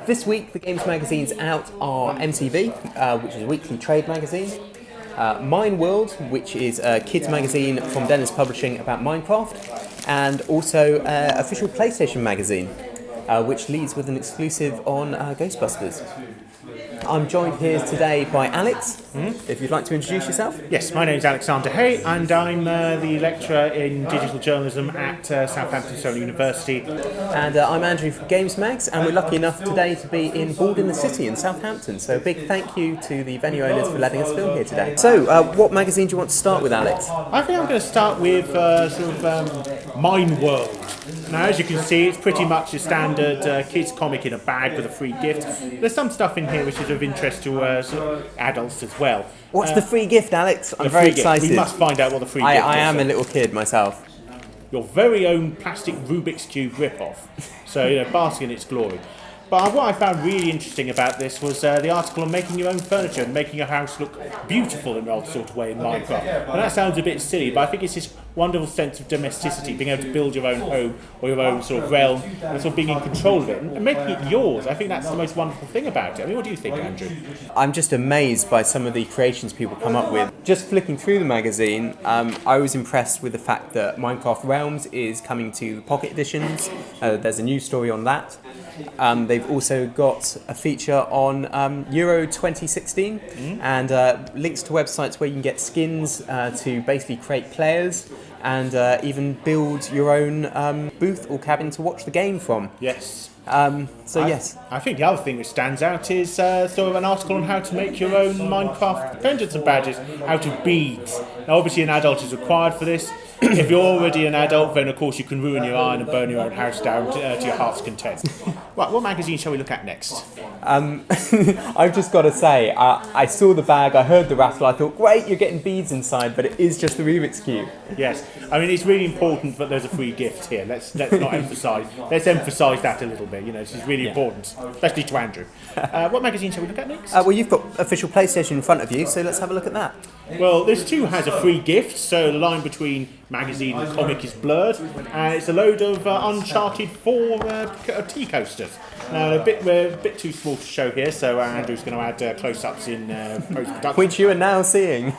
This week, the games magazines out are MCV, which is a weekly trade magazine, MineWorld, which is a kids magazine from Dennis Publishing about Minecraft, and also official PlayStation magazine, which leads with an exclusive on Ghostbusters. I'm joined here today by Alex. If you'd like to introduce yourself. Yes, my name is Alexander Hay, and I'm the lecturer in digital journalism at Southampton University. And I'm Andrew from Games Mags, and we're lucky enough today to be in Board in the City in Southampton. So a big thank you to the venue owners for letting us film here today. So, what magazine do you want to start with, Alex? I think I'm going to start with MineWorld. Now, as you can see, it's pretty much a standard kids comic in a bag with a free gift. There's some stuff in here which is of interest to adults as well. What's the free gift, Alex? I'm very excited. We must find out what the free gift is. I am a little kid myself. Your very own plastic Rubik's Cube rip-off. So, bask in its glory. But what I found really interesting about this was the article on making your own furniture and making your house look beautiful in an odd sort of way in Minecraft. And that sounds a bit silly, but I think it's this wonderful sense of domesticity, being able to build your own home or your own sort of realm and sort of being in control of it and making it yours. I think that's the most wonderful thing about it. I mean, what do you think, Andrew? I'm just amazed by some of the creations people come up with. Just flicking through the magazine, I was impressed with the fact that Minecraft Realms is coming to the Pocket Editions. There's a news story on that. They've also got a feature on Euro 2016 and links to websites where you can get skins to basically create players and even build your own booth or cabin to watch the game from. Yes. Yes. I think the other thing which stands out is sort of an article on how to make your own Minecraft pendants and badges out of beads. Now, obviously, an adult is required for this. If you're already an adult, then of course you can ruin your iron and burn your own house down to your heart's content. Right, what magazine shall we look at next? I've just got to say, I saw the bag, I heard the rattle, I thought, great, you're getting beads inside, but it is just the Rubik's Cube. Yes, I mean, it's really important that there's a free gift here. Let's not emphasise. Let's emphasise that a little bit. This is really important, especially to Andrew. What magazine shall we look at next? Well, you've got official PlayStation in front of you, so let's have a look at that. Well, this too has a free gift, so the line between magazine and comic is blurred, and it's a load of Uncharted 4 tea coasters. Now, we're a bit too small to show here, so Andrew's going to add close-ups in post-production. Which you are now seeing.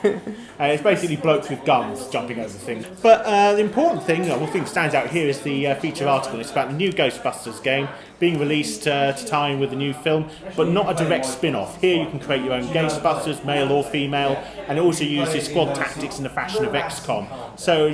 It's basically blokes with guns jumping over things. But the important thing, what thing stands out here is the feature article. It's about the new Ghostbusters game being released to tie in with the new film, but not a direct spin-off. Here you can create your own Ghostbusters, male or female, and it also uses squad tactics in the fashion of XCOM. So,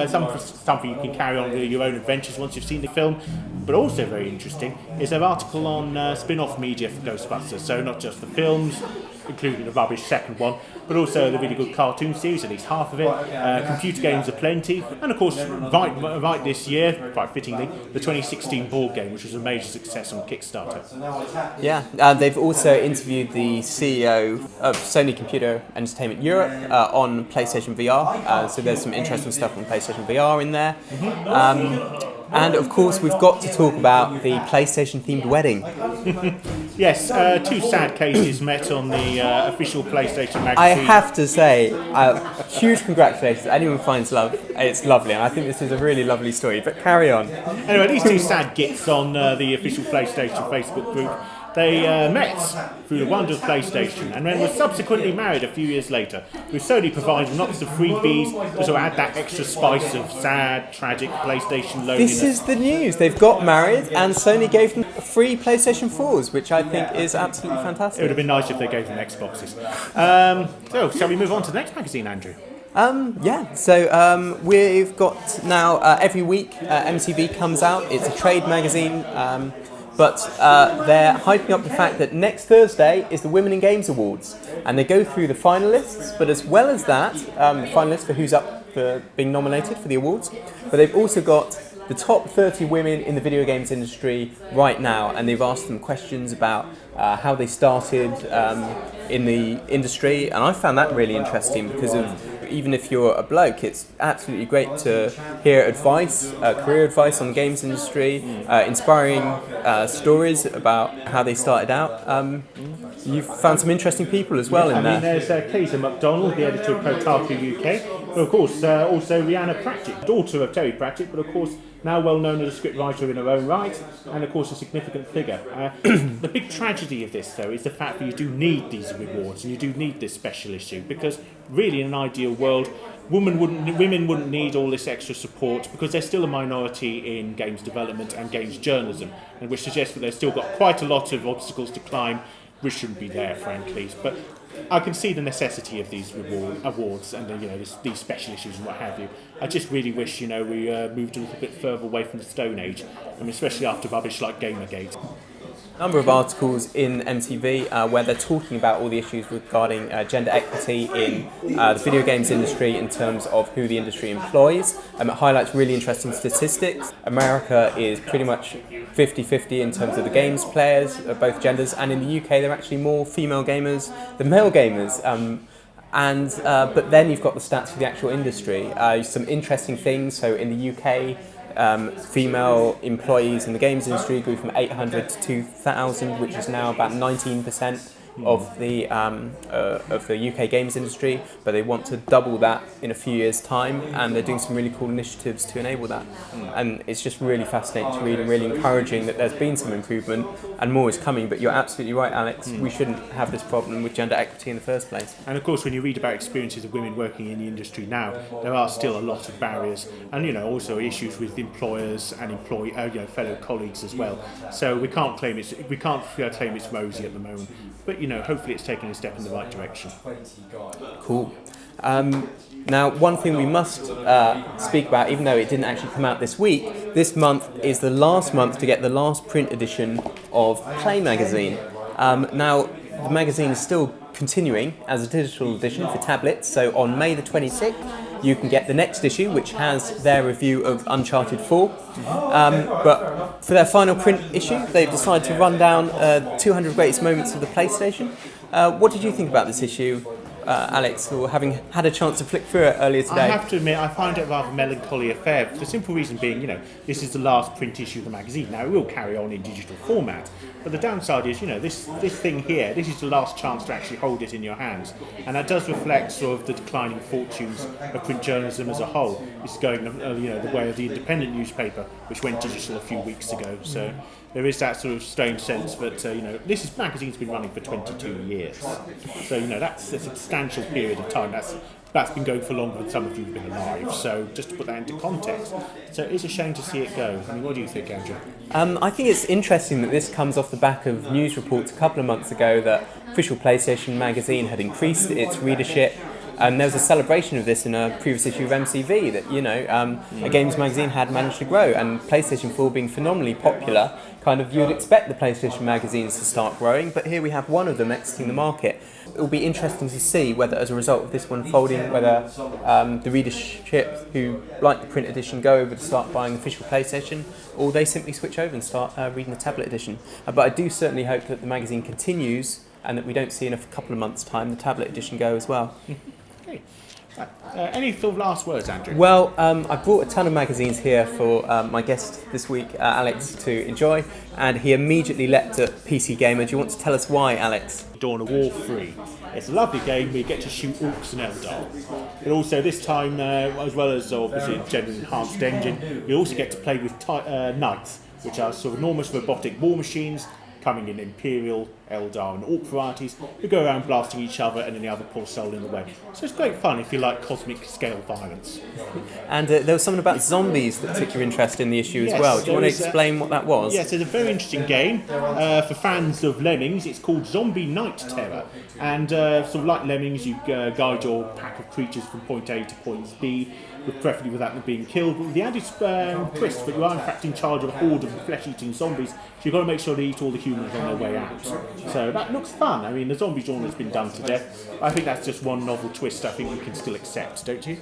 something you can carry on with your own adventures once you've seen the film. But also very interesting is an article on spin-off media for Ghostbusters. So not just the films, including the rubbish second one, but also the really good cartoon series, at least half of it. Computer games are plenty. And of course, right this year, quite fittingly, the 2016 board game, which was a major success on Kickstarter. Yeah, they've also interviewed the CEO of Sony Computer Entertainment Europe on PlayStation VR. So there's some interesting stuff on PlayStation VR in there. And of course, we've got to talk about the PlayStation-themed wedding. Yes, two sad cases met on the official PlayStation magazine. I have to say, huge congratulations. Anyone finds love, it's lovely, and I think this is a really lovely story. But carry on. Anyway, these two sad gits on the official PlayStation Facebook group. They met through the wonder of PlayStation and then were subsequently married a few years later, with Sony providing lots of freebies to sort of add that extra spice of sad, tragic PlayStation loneliness. This is the news. They've got married and Sony gave them free PlayStation 4s, which I think is absolutely fantastic. It would have been nice if they gave them Xboxes. So, shall we move on to the next magazine, Andrew? So we've got now every week MCV comes out. It's a trade magazine. But they're hyping up the fact that next Thursday is the Women in Games Awards. And they go through the finalists, but as well as that, the finalists for who's up for being nominated for the awards. But they've also got the top 30 women in the video games industry right now. And they've asked them questions about how they started in the industry. And I found that really interesting because even if you're a bloke, it's absolutely great to hear advice, career advice on the games industry, inspiring stories about how they started out. You've found some interesting people as well in there. There's Kaiser MacDonald, the editor of Kotaku UK. But of course, also Rhianna Pratchett, daughter of Terry Pratchett, but of course now well known as a scriptwriter in her own right, and of course a significant figure. The big tragedy of this, though, is the fact that you do need these rewards and you do need this special issue, because really in an ideal world, women wouldn't need all this extra support because they're still a minority in games development and games journalism, and which suggests that they've still got quite a lot of obstacles to climb, which shouldn't be there, frankly. But I can see the necessity of these awards and these special issues and what have you. I just really wish we moved a little bit further away from the Stone Age, especially after rubbish like Gamergate. Number of articles in MCV where they're talking about all the issues regarding gender equity in the video games industry in terms of who the industry employs. It highlights really interesting statistics. America is pretty much 50-50 in terms of the games players of both genders, and in the UK there are actually more female gamers than male gamers. But then you've got the stats for the actual industry. Some interesting things. So in the UK, female employees in the games industry grew from 800 to 2,000, which is now about 19% of the UK games industry, but they want to double that in a few years' time, and they're doing some really cool initiatives to enable that. And it's just really fascinating to read and really encouraging that there's been some improvement and more is coming. But you're absolutely right, Alex, we shouldn't have this problem with gender equity in the first place. And of course, when you read about experiences of women working in the industry now, there are still a lot of barriers, and also issues with employers and fellow colleagues as well. So we can't claim it's rosy at the moment, but hopefully it's taking a step in the right direction. Cool. Now, one thing we must speak about, even though it didn't actually come out this week, this month is the last month to get the last print edition of Play magazine. Now, the magazine is still continuing as a digital edition for tablets, so on May the 26th you can get the next issue, which has their review of Uncharted 4. But for their final print issue, they've decided to run down 200 greatest moments of the PlayStation. What did you think about this issue, Alex, or having had a chance to flick through it earlier today? I have to admit, I find it a rather melancholy affair, for the simple reason being, this is the last print issue of the magazine. Now, it will carry on in digital format, but the downside is, this thing here, this is the last chance to actually hold it in your hands, and that does reflect sort of the declining fortunes of print journalism as a whole. It's going, the way of the independent newspaper, which went digital a few weeks ago. So there is that sort of strange sense that this magazine's been running for 22 years, so that's a substantial period of time. That's been going for longer than some of you have been alive. So just to put that into context, so it's a shame to see it go. What do you think, Andrew? I think it's interesting that this comes off the back of news reports a couple of months ago that official PlayStation magazine had increased its readership. There was a celebration of this in a previous issue of MCV that, a games magazine had managed to grow, and PlayStation 4 being phenomenally popular, you'd expect the PlayStation magazines to start growing, but here we have one of them exiting the market. It will be interesting to see whether, as a result of this one folding, whether the readership who like the print edition go over to start buying official PlayStation, or they simply switch over and start reading the tablet edition. But I do certainly hope that the magazine continues and that we don't see in a couple of months' time the tablet edition go as well. Okay. Any sort of last words, Andrew? Well, I brought a ton of magazines here for my guest this week, Alex, to enjoy, and he immediately leapt at PC Gamer. Do you want to tell us why, Alex? Dawn of War 3. It's a lovely game where you get to shoot orcs and Eldar. But also this time, as well as obviously a general enhanced engine, you also get to play with knights, which are sort of enormous robotic war machines coming in Imperial, Eldar and Orc varieties, who go around blasting each other and any other poor soul in the way. So it's great fun if you like cosmic scale violence. And there was something about zombies that took your interest in the issue as well. Do you want to explain what that was? Yes, it's a very interesting game. For fans of Lemmings, it's called Zombie Night Terror. And sort of like Lemmings, you guide your pack of creatures from point A to point B, preferably without them being killed, but with the added twist that you are in fact in charge of a horde of flesh-eating zombies, so you've got to make sure they eat all the humans on their way out. So that looks fun. The zombie genre has been done to death. I think that's just one novel twist I think we can still accept, don't you?